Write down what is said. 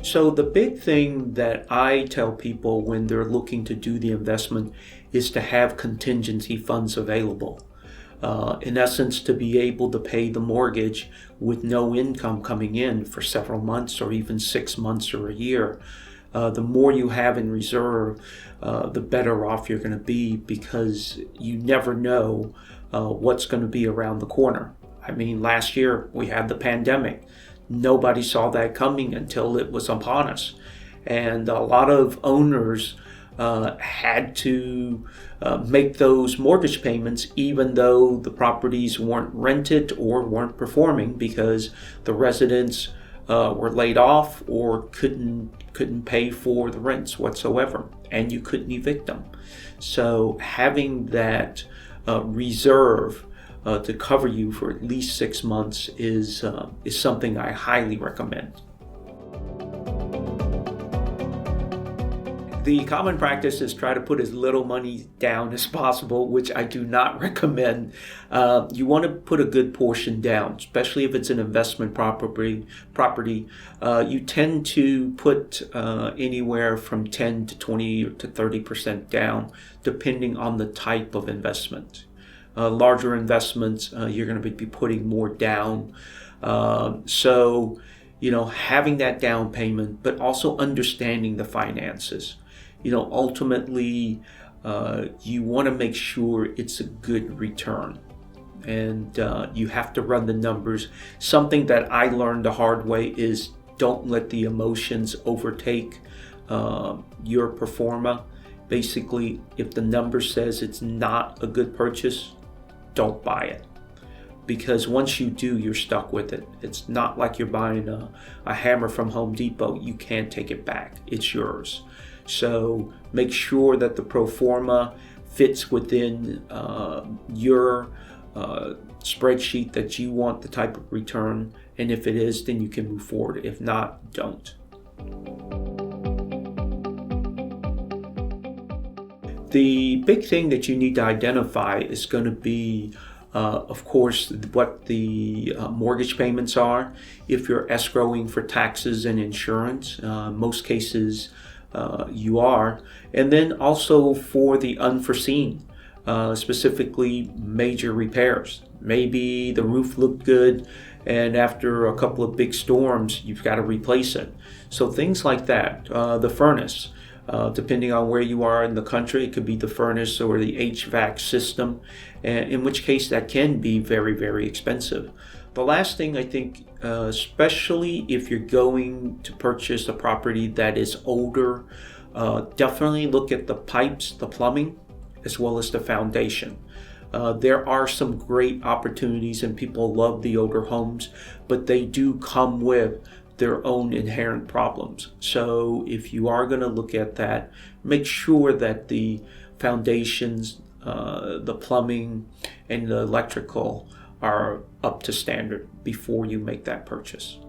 So the big thing that I tell people when they're looking to do the investment is to have contingency funds available. In essence, to be able to pay the mortgage with no income coming in for several months or even 6 months or a year. The more you have in reserve, the better off you're going to be, because you never know what's going to be around the corner. I mean, last year we had the pandemic. Nobody saw that coming until it was upon us. And a lot of owners had to make those mortgage payments even though the properties weren't rented or weren't performing, because the residents were laid off or couldn't pay for the rents whatsoever, and you couldn't evict them. So having that reserve to cover you for at least 6 months is something I highly recommend. The common practice is try to put as little money down as possible, which I do not recommend. You want to put a good portion down, especially if it's an investment property. You tend to put anywhere from 10 to 20 to 30% down, depending on the type of investment. Larger investments, you're going to be putting more down. So, having that down payment, but also understanding the finances. Ultimately, you want to make sure it's a good return, and you have to run the numbers. Something that I learned the hard way is don't let the emotions overtake your pro forma. Basically, if the number says it's not a good purchase, don't buy it. Because once you do, you're stuck with it. It's not like you're buying a hammer from Home Depot. You can't take it back. It's yours. So make sure that the pro forma fits within your spreadsheet that you want the type of return. And if it is, then you can move forward. If not, don't. The big thing that you need to identify is going to be of course, what the mortgage payments are. If you're escrowing for taxes and insurance, most cases you are. And then also for the unforeseen, specifically major repairs. Maybe the roof looked good, and after a couple of big storms, you've got to replace it. So things like that. The furnace. Depending on where you are in the country, it could be the furnace or the HVAC system, in which case that can be very, very expensive. The last thing I think, especially if you're going to purchase a property that is older, definitely look at the pipes, the plumbing, as well as the foundation. There are some great opportunities, and people love the older homes, but they do come with their own inherent problems. So if you are going to look at that, make sure that the foundations, the plumbing, and the electrical are up to standard before you make that purchase.